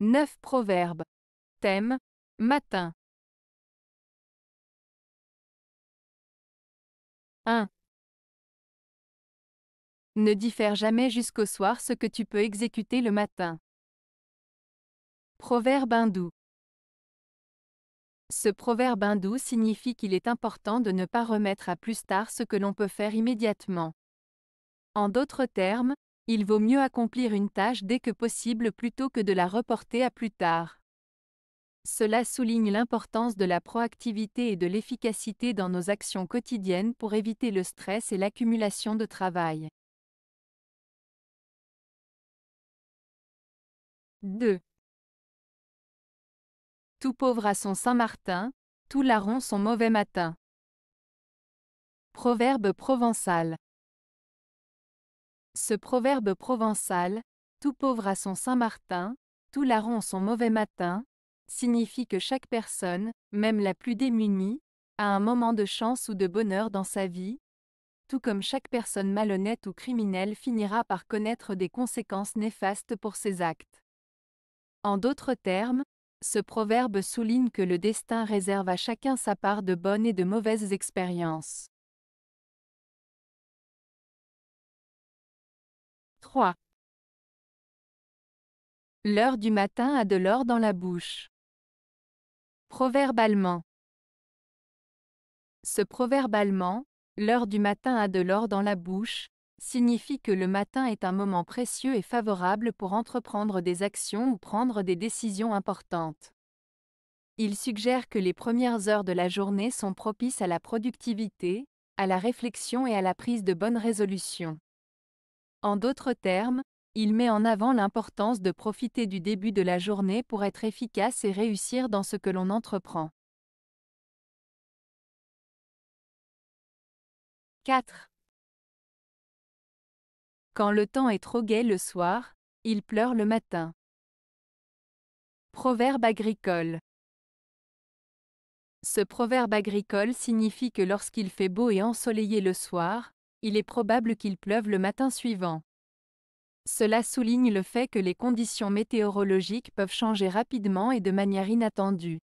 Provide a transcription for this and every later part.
9 proverbes. Thème, matin. 1. Ne diffère jamais jusqu'au soir ce que tu peux exécuter le matin. Proverbe hindou. Ce proverbe hindou signifie qu'il est important de ne pas remettre à plus tard ce que l'on peut faire immédiatement. En d'autres termes, il vaut mieux accomplir une tâche dès que possible plutôt que de la reporter à plus tard. Cela souligne l'importance de la proactivité et de l'efficacité dans nos actions quotidiennes pour éviter le stress et l'accumulation de travail. 2. Tout pauvre a son Saint-Martin, tout larron son mauvais matin. Proverbe provençal. Ce proverbe provençal, tout pauvre a son Saint-Martin, tout larron son mauvais matin, signifie que chaque personne, même la plus démunie, a un moment de chance ou de bonheur dans sa vie, tout comme chaque personne malhonnête ou criminelle finira par connaître des conséquences néfastes pour ses actes. En d'autres termes, ce proverbe souligne que le destin réserve à chacun sa part de bonnes et de mauvaises expériences. 3. L'heure du matin a de l'or dans la bouche. Proverbe allemand. Ce proverbe allemand, l'heure du matin a de l'or dans la bouche, signifie que le matin est un moment précieux et favorable pour entreprendre des actions ou prendre des décisions importantes. Il suggère que les premières heures de la journée sont propices à la productivité, à la réflexion et à la prise de bonnes résolutions. En d'autres termes, il met en avant l'importance de profiter du début de la journée pour être efficace et réussir dans ce que l'on entreprend. 4. Quand le temps est trop gai le soir, il pleure le matin. Proverbe agricole. Ce proverbe agricole signifie que lorsqu'il fait beau et ensoleillé le soir, il est probable qu'il pleuve le matin suivant. Cela souligne le fait que les conditions météorologiques peuvent changer rapidement et de manière inattendue.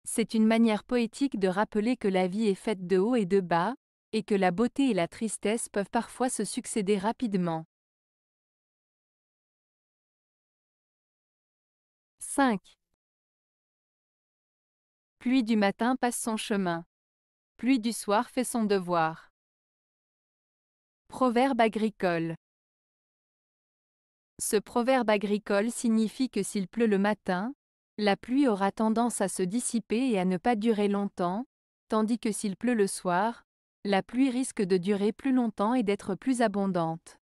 C'est une manière poétique de rappeler que la vie est faite de hauts et de bas, et que la beauté et la tristesse peuvent parfois se succéder rapidement. 5. Pluie du matin passe son chemin. Pluie du soir fait son devoir. Proverbe agricole. Ce proverbe agricole signifie que s'il pleut le matin, la pluie aura tendance à se dissiper et à ne pas durer longtemps, tandis que s'il pleut le soir, la pluie risque de durer plus longtemps et d'être plus abondante.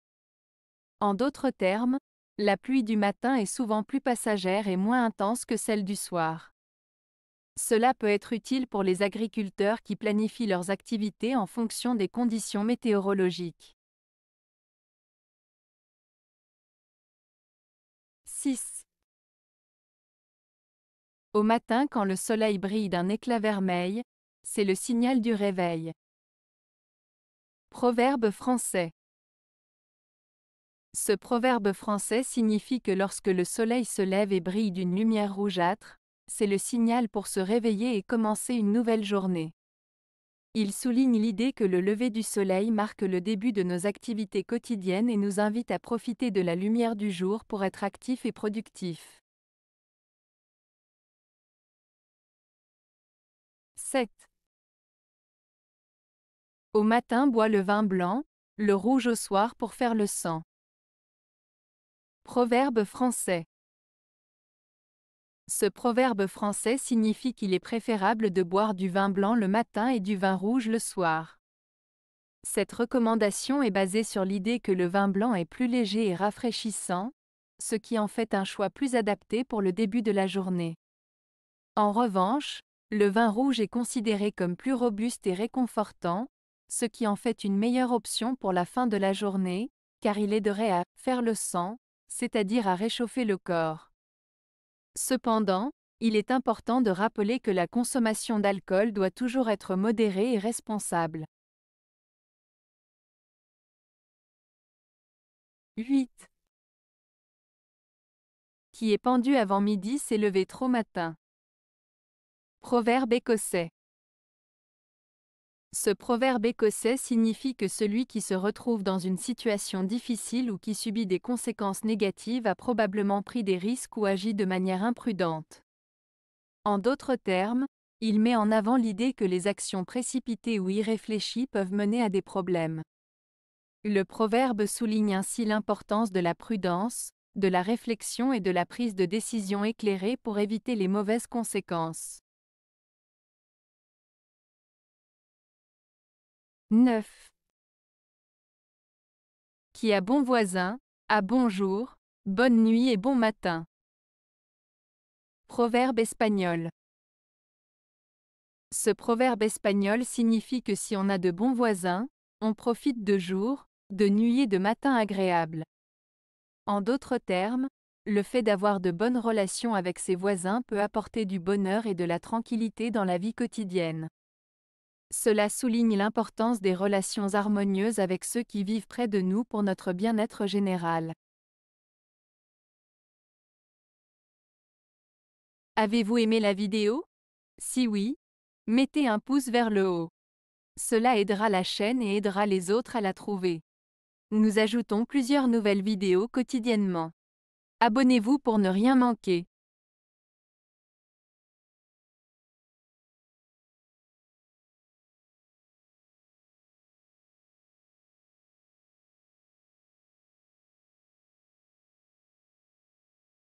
En d'autres termes, la pluie du matin est souvent plus passagère et moins intense que celle du soir. Cela peut être utile pour les agriculteurs qui planifient leurs activités en fonction des conditions météorologiques. 6. Au matin quand le soleil brille d'un éclat vermeil, c'est le signal du réveil. Proverbe français. Ce proverbe français signifie que lorsque le soleil se lève et brille d'une lumière rougeâtre, c'est le signal pour se réveiller et commencer une nouvelle journée. Il souligne l'idée que le lever du soleil marque le début de nos activités quotidiennes et nous invite à profiter de la lumière du jour pour être actifs et productifs. 7. Au matin bois le vin blanc, le rouge au soir pour faire le sang. Proverbe français. Ce proverbe français signifie qu'il est préférable de boire du vin blanc le matin et du vin rouge le soir. Cette recommandation est basée sur l'idée que le vin blanc est plus léger et rafraîchissant, ce qui en fait un choix plus adapté pour le début de la journée. En revanche, le vin rouge est considéré comme plus robuste et réconfortant, ce qui en fait une meilleure option pour la fin de la journée, car il aiderait à faire le sang, c'est-à-dire à réchauffer le corps. Cependant, il est important de rappeler que la consommation d'alcool doit toujours être modérée et responsable. 8. Qui est pendu avant midi s'est levé trop matin. Proverbe écossais. Ce proverbe écossais signifie que celui qui se retrouve dans une situation difficile ou qui subit des conséquences négatives a probablement pris des risques ou agi de manière imprudente. En d'autres termes, il met en avant l'idée que les actions précipitées ou irréfléchies peuvent mener à des problèmes. Le proverbe souligne ainsi l'importance de la prudence, de la réflexion et de la prise de décision éclairée pour éviter les mauvaises conséquences. 9. Qui a bon voisin, a bonjour, bonne nuit et bon matin. Proverbe espagnol. Ce proverbe espagnol signifie que si on a de bons voisins, on profite de jours, de nuits et de matins agréables. En d'autres termes, le fait d'avoir de bonnes relations avec ses voisins peut apporter du bonheur et de la tranquillité dans la vie quotidienne. Cela souligne l'importance des relations harmonieuses avec ceux qui vivent près de nous pour notre bien-être général. Avez-vous aimé la vidéo? Si oui, mettez un pouce vers le haut. Cela aidera la chaîne et aidera les autres à la trouver. Nous ajoutons plusieurs nouvelles vidéos quotidiennement. Abonnez-vous pour ne rien manquer.